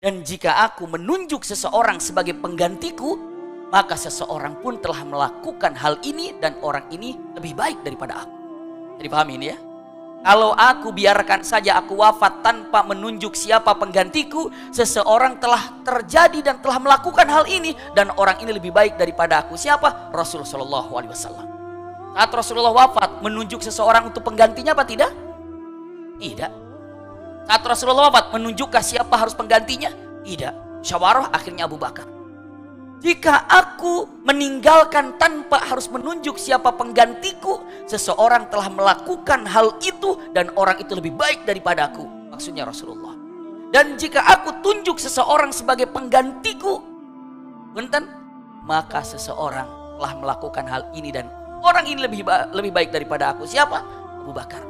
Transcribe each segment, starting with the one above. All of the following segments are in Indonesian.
Dan jika aku menunjuk seseorang sebagai penggantiku, maka seseorang pun telah melakukan hal ini dan orang ini lebih baik daripada aku. Jadi pahami ini ya. Kalau aku biarkan saja aku wafat tanpa menunjuk siapa penggantiku, seseorang telah terjadi dan telah melakukan hal ini dan orang ini lebih baik daripada aku. Siapa? Rasulullah SAW. Saat Rasulullah wafat, menunjuk seseorang untuk penggantinya apa tidak? Tidak. Saat Rasulullah wafat, menunjukkah siapa harus penggantinya? Tidak. Musyawarah, akhirnya Abu Bakar. Jika aku meninggalkan tanpa harus menunjuk siapa penggantiku, seseorang telah melakukan hal itu dan orang itu lebih baik daripada aku. Maksudnya Rasulullah. Dan jika aku tunjuk seseorang sebagai penggantiku, punten, maka seseorang telah melakukan hal ini dan orang ini lebih baik daripada aku. Siapa? Abu Bakar.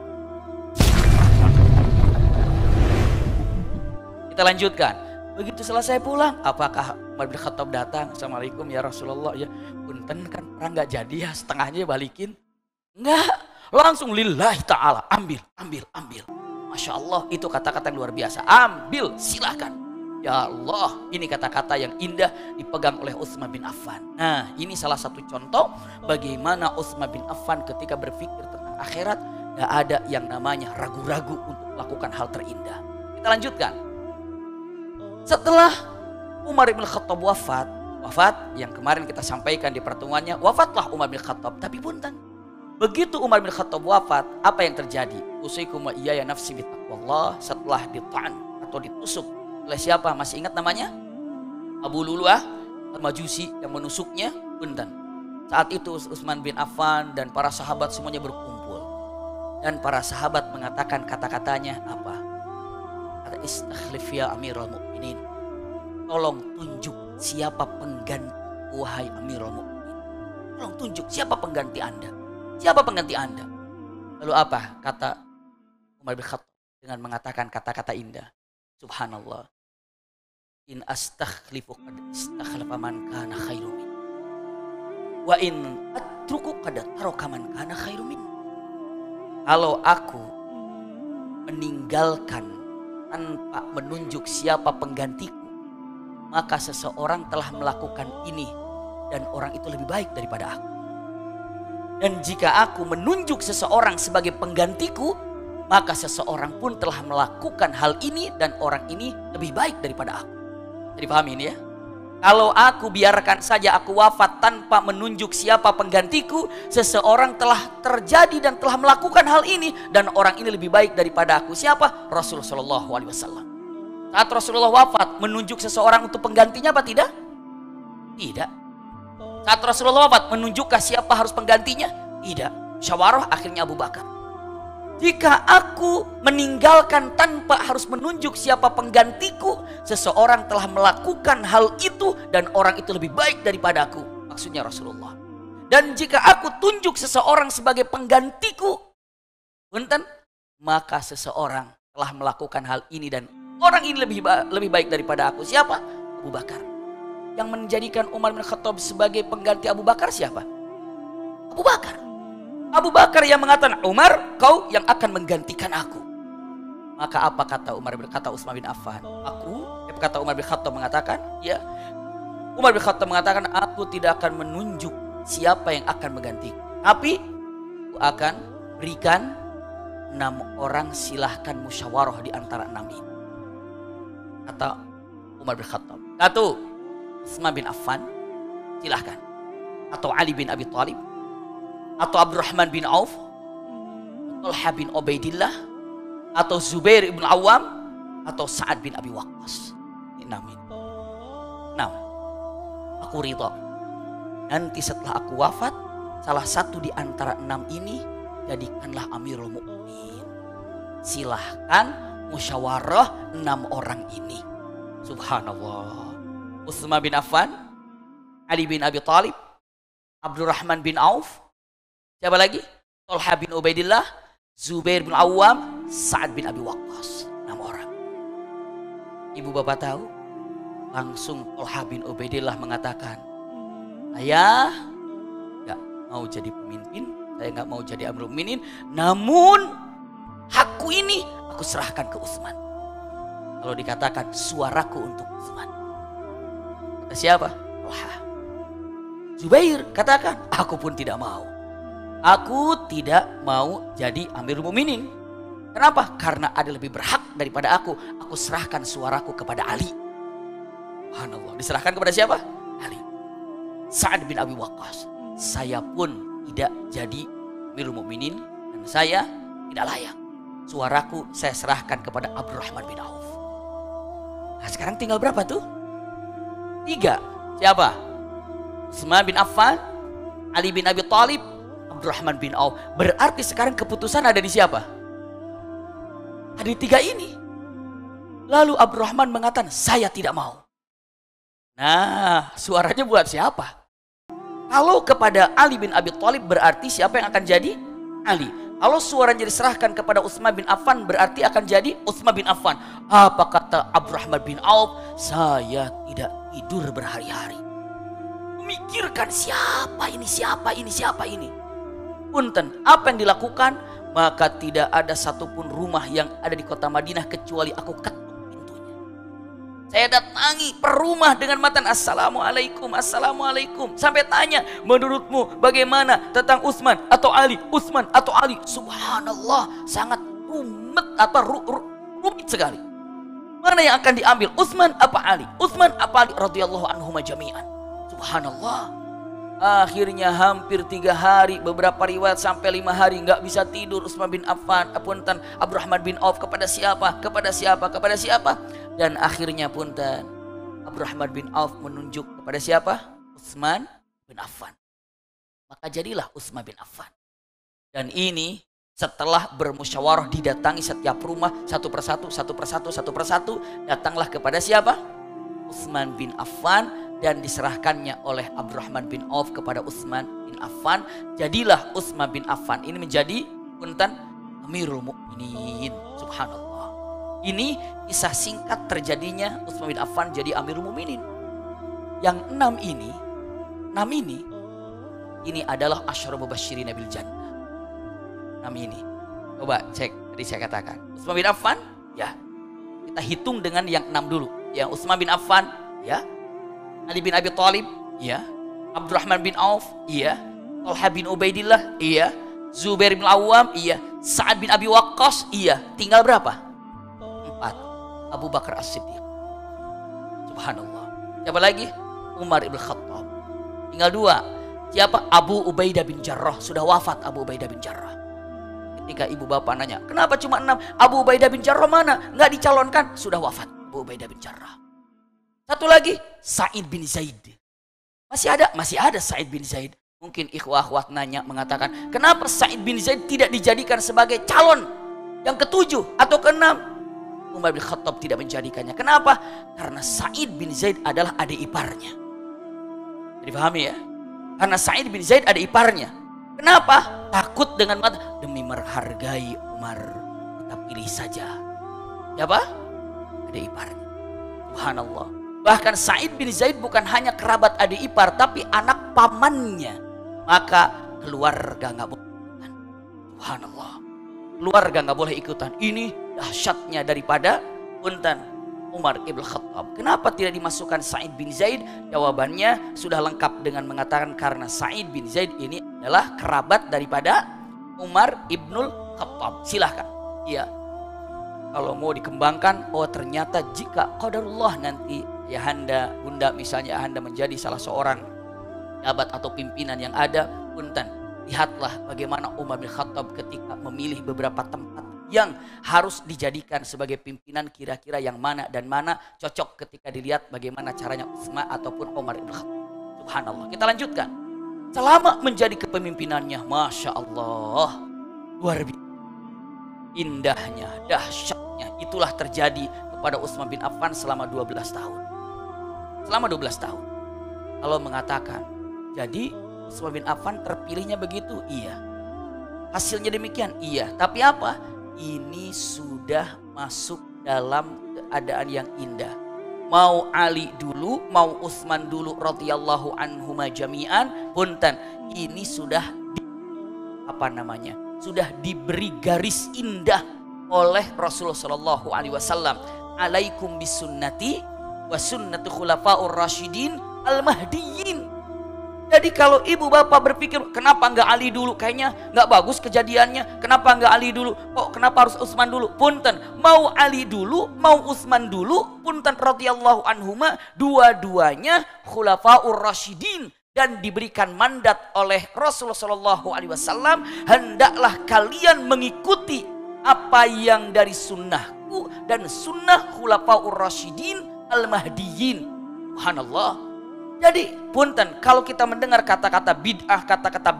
Kita lanjutkan. Begitu selesai pulang, apakah Umar bin Khattab datang? Assalamualaikum ya Rasulullah. Ya, punten kan perang gak jadi ya, setengahnya balikin. Enggak, langsung lillahi ta'ala. Ambil. Masya Allah, itu kata-kata yang luar biasa. Ambil, silakan. Ya Allah, ini kata-kata yang indah dipegang oleh Utsman bin Affan. Nah, ini salah satu contoh bagaimana Utsman bin Affan ketika berpikir tentang akhirat, gak ada yang namanya ragu-ragu untuk melakukan hal terindah. Kita lanjutkan. Setelah Umar bin Khattab wafat yang kemarin kita sampaikan di pertemuannya, wafatlah Umar bin Khattab. Tapi punten, begitu Umar bin Khattab wafat, apa yang terjadi? Usikum wa iyaya nafsi bitaqwallah. Setelah ditaan atau ditusuk oleh siapa? Masih ingat namanya? Abu Lulu'ah Al-Majusi yang menusuknya. Punten, saat itu Utsman bin Affan dan para sahabat semuanya berkumpul. Dan para sahabat mengatakan kata-katanya apa? Kata istakhlif ya Amirul Mukminin. Tolong tunjuk siapa pengganti wahai Amirul Mukminin. Tolong tunjuk siapa pengganti Anda. Siapa pengganti Anda? Lalu apa kata Umar bin Khattab dengan mengatakan kata-kata indah? Subhanallah. In astakhlifu qad istakhlafa man kana khairum min. Wa in atruku qad taraka man kana khairum min. Kalau aku meninggalkan tanpa menunjuk siapa penggantiku, maka seseorang telah melakukan ini dan orang itu lebih baik daripada aku. Dan jika aku menunjuk seseorang sebagai penggantiku, maka seseorang pun telah melakukan hal ini dan orang ini lebih baik daripada aku. Jadi pahami ini ya. Kalau aku biarkan saja aku wafat tanpa menunjuk siapa penggantiku, seseorang telah terjadi dan telah melakukan hal ini dan orang ini lebih baik daripada aku. Siapa? Rasulullah SAW. Saat Rasulullah wafat, menunjuk seseorang untuk penggantinya apa tidak? Tidak. Saat Rasulullah wafat, menunjukkah siapa harus penggantinya? Tidak. Musyawarah, akhirnya Abu Bakar. Jika aku meninggalkan tanpa harus menunjuk siapa penggantiku, seseorang telah melakukan hal itu dan orang itu lebih baik daripada aku. Maksudnya Rasulullah. Dan jika aku tunjuk seseorang sebagai penggantiku, punten, maka seseorang telah melakukan hal ini dan orang ini lebih baik daripada aku. Siapa? Abu Bakar. Yang menjadikan Umar bin Khattab sebagai pengganti Abu Bakar siapa? Abu Bakar. Abu Bakar yang mengatakan, Umar, kau yang akan menggantikan aku. Maka apa kata Utsman bin Affan? Kata Umar bin Khattab mengatakan, ya, Umar bin Khattab mengatakan, aku tidak akan menunjuk siapa yang akan menggantiku, tapi aku akan berikan 6 orang, silahkan musyawarah di antara 6 ini. Kata Umar bin Khattab. Satu, Utsman bin Affan, silahkan. Atau Ali bin Abi Thalib, atau Abdurrahman bin Auf, Talha bin Ubaidillah, atau Zubair ibn Awam, atau Sa'ad bin Abi Waqqas. Ini 6 ini. 6. Aku ridha. Nanti setelah aku wafat, salah satu di antara 6 ini jadikanlah Amirul Mukminin. Silahkan musyawarah 6 orang ini. Subhanallah. Utsman bin Affan, Ali bin Abi Thalib, Abdurrahman bin Auf, siapa lagi? Talha bin Ubaidillah, Zubair bin Awam, Sa'ad bin Abi Waqqas. 6 orang. Ibu bapak tahu? Langsung Talha bin Ubaidillah mengatakan, saya gak mau jadi pemimpin, saya gak mau jadi Amirul Mukminin, namun hakku ini aku serahkan ke Utsman. kalau dikatakan suaraku untuk Utsman. Kata siapa? Talha. Zubair katakan, aku pun tidak mau. Aku tidak mau jadi Amirul Mukminin. Kenapa? Karena ada lebih berhak daripada aku. Aku serahkan suaraku kepada Ali. Subhanallah. Diserahkan kepada siapa? Ali. Sa'ad bin Abi Waqqas. Saya pun tidak jadi Amirul Mukminin dan saya tidak layak. Suaraku saya serahkan kepada Abdurrahman bin Auf. Nah, sekarang tinggal berapa tuh? 3. Siapa? Utsman bin Affan, Ali bin Abi Thalib, Abdurrahman bin Auf. Berarti sekarang keputusan ada di siapa? Ada di 3 ini. Lalu Abdurrahman mengatakan, saya tidak mau. Nah, suaranya buat siapa? Kalau kepada Ali bin Abi Thalib berarti siapa yang akan jadi? Ali. Kalau suaranya diserahkan kepada Utsman bin Affan berarti akan jadi Utsman bin Affan. Apa kata Abdurrahman bin Auf? Saya tidak tidur berhari-hari. Memikirkan siapa ini, siapa ini, siapa ini. Punten, apa yang dilakukan? Maka tidak ada satupun rumah yang ada di kota Madinah kecuali aku ketuk pintunya. Saya datangi per rumah dengan matan assalamualaikum, assalamualaikum. Sampai tanya, menurutmu bagaimana tentang Utsman atau Ali? Utsman atau Ali? Subhanallah, sangat rumit sekali. Mana yang akan diambil? Utsman apa Ali? Utsman apa Ali? Radhiyallahu anhuma jami'an. Subhanallah. Akhirnya hampir 3 hari, beberapa riwayat sampai 5 hari nggak bisa tidur Utsman bin Affan, punten Abdurrahman bin Auf kepada siapa? Kepada siapa? Kepada siapa? Dan akhirnya punten Abdurrahman bin Auf menunjuk kepada siapa? Utsman bin Affan. Maka jadilah Utsman bin Affan. Dan ini setelah bermusyawarah didatangi setiap rumah satu persatu, datanglah kepada siapa? Utsman bin Affan. Dan diserahkannya oleh Abdurrahman bin Auf kepada Utsman bin Affan. Jadilah Utsman bin Affan ini menjadi punten Amirul Mukminin. Subhanallah. Ini kisah singkat terjadinya Utsman bin Affan jadi Amirul Mukminin. Yang 6 ini adalah Asyarul Mubasysyirin bil Jannah. 6 ini. Coba cek, tadi saya katakan Utsman bin Affan, ya. Kita hitung dengan yang 6 dulu. Yang Utsman bin Affan, ya. Ali bin Abi Thalib, iya. Abdurrahman bin Auf, iya. Talha bin Ubaidillah, iya. Zubair bin Awam, iya. Sa'ad bin Abi Waqqas, iya. Tinggal berapa? 4. Abu Bakar As-Siddiq. Subhanallah. Siapa lagi? Umar ibn Khattab. Tinggal 2. Siapa? Abu Ubaidah bin Jarrah. Sudah wafat Abu Ubaidah bin Jarrah. Ketika ibu bapak nanya, kenapa cuma 6? Abu Ubaidah bin Jarrah mana? Nggak dicalonkan. Sudah wafat Abu Ubaidah bin Jarrah. Satu lagi, Sa'id bin Zaid. Masih ada Sa'id bin Zaid. Mungkin ikhwah-ikhwat nanya mengatakan, kenapa Sa'id bin Zaid tidak dijadikan sebagai calon yang ke-7 atau ke-6? Umar bin Khattab tidak menjadikannya. Kenapa? Karena Sa'id bin Zaid adalah adik iparnya. Jadi pahami ya? Karena Sa'id bin Zaid adik iparnya. Kenapa? Takut dengan mata. Demi menghargai Umar, kita pilih saja. Siapa? Adik iparnya. Subhanallah. Bahkan Sa'id bin Zaid bukan hanya kerabat adik ipar, tapi anak pamannya. Maka keluarga nggak boleh ikutan. Subhanallah. Keluarga nggak boleh ikutan. Ini dahsyatnya daripada punten Umar ibn Khattab. Kenapa tidak dimasukkan Sa'id bin Zaid? Jawabannya sudah lengkap dengan mengatakan karena Sa'id bin Zaid ini adalah kerabat daripada Umar ibnul Khattab. Silahkan. Iya. Kalau mau dikembangkan, oh ternyata jika qadarullah nanti ayahanda, bunda misalnya ayahanda menjadi salah seorang jabat atau pimpinan yang ada, punten, lihatlah bagaimana Umar bin Khattab ketika memilih beberapa tempat yang harus dijadikan sebagai pimpinan, kira-kira yang mana dan mana cocok ketika dilihat bagaimana caranya Utsman ataupun Umar bin Khattab. Subhanallah. Kita lanjutkan. Selama menjadi kepemimpinannya, Masya Allah, luar biasa. Indahnya, dahsyatnya, itulah terjadi kepada Utsman bin Affan selama 12 tahun. Selama 12 tahun. Kalau mengatakan, jadi Utsman bin Affan terpilihnya begitu? Iya. Hasilnya demikian? Iya. Tapi apa? Ini sudah masuk dalam keadaan yang indah. Mau Ali dulu, mau Utsman dulu radhiyallahu anhuma jami'an, punten, ini sudah sudah diberi garis indah oleh Rasulullah SAW. alaikum bisunnati wa sunnati khulafaur rasyidin al-mahdiyyin. Jadi kalau ibu bapak berpikir kenapa nggak Ali dulu, kayaknya nggak bagus kejadiannya, kenapa nggak Ali dulu, kok kenapa harus Utsman dulu? Punten, mau Ali dulu, mau Utsman dulu, punten radhiyallahu anhuma, dua-duanya khulafaur rasyidin dan diberikan mandat oleh Rasulullah Shallallahu Alaihi Wasallam, hendaklah kalian mengikuti apa yang dari sunnahku dan sunnah khulafaur rasyidin al-mahdiyyin. Subhanallah. Jadi punten, kalau kita mendengar kata-kata bid'ah, kata-kata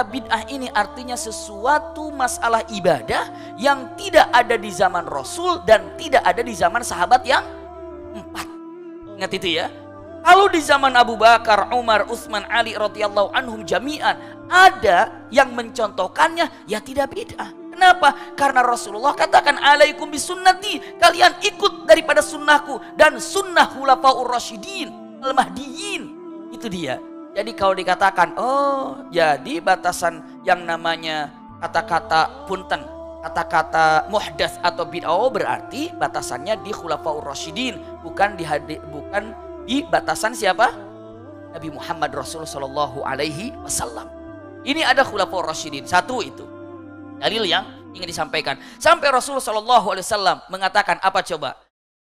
bid'ah ini artinya sesuatu masalah ibadah yang tidak ada di zaman Rasul dan tidak ada di zaman sahabat yang 4. Ingat itu ya. Kalau di zaman Abu Bakar, Umar, Utsman, Ali radhiyallahu anhum jami'an ada yang mencontohkannya, ya tidak bid'ah. Kenapa? Karena Rasulullah katakan alaikum bisunnati, kalian ikut daripada sunnahku dan sunnah khulafaur rasyidin al-mahdiyyin. Itu dia. Jadi kalau dikatakan, oh jadi batasan yang namanya kata-kata punten, kata-kata muhdats atau bid'ah, oh berarti batasannya di khulafaur rasyidin, bukan di batasan siapa? Nabi Muhammad Rasulullah Shallallahu Alaihi Wasallam. Ini ada khulafaur rasyidin. Satu itu dalil yang ingin disampaikan. Sampai Rasulullah Shallallahu Alaihi Wasallam mengatakan apa coba?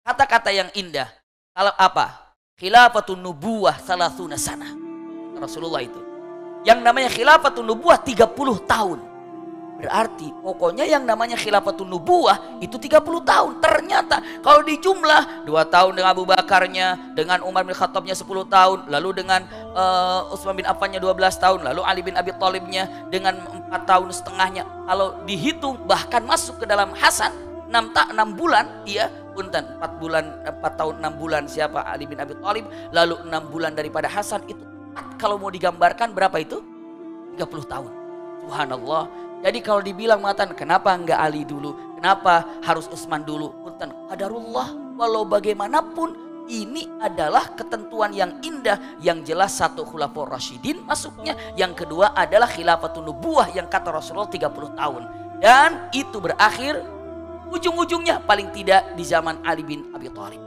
Kata-kata yang indah. Kalau apa? Khilafatun nubuwah salasuna sana. Rasulullah itu. Yang namanya khilafatun nubuwah 30 tahun. Berarti pokoknya yang namanya khilafatun nubuwah itu 30 tahun. Ternyata kalau dijumlah 2 tahun dengan Abu Bakarnya, dengan Umar bin Khattabnya 10 tahun, lalu dengan Utsman bin Affannya 12 tahun, lalu Ali bin Abi Thalibnya dengan 4 tahun setengahnya. Kalau dihitung bahkan masuk ke dalam Hasan 6 bulan, iya punten 4 tahun 6 bulan siapa? Ali bin Abi Thalib, lalu 6 bulan daripada Hasan, itu kalau mau digambarkan berapa itu? 30 tahun. Subhanallah. Jadi kalau dibilang mengatakan kenapa enggak Ali dulu, kenapa harus Utsman dulu, punten qadarullah. Walau bagaimanapun ini adalah ketentuan yang indah, yang jelas satu khulafaur rasyidin masuknya, yang kedua adalah khilafatun nubuwah yang kata Rasulullah 30 tahun. Dan itu berakhir ujung-ujungnya paling tidak di zaman Ali bin Abi Thalib.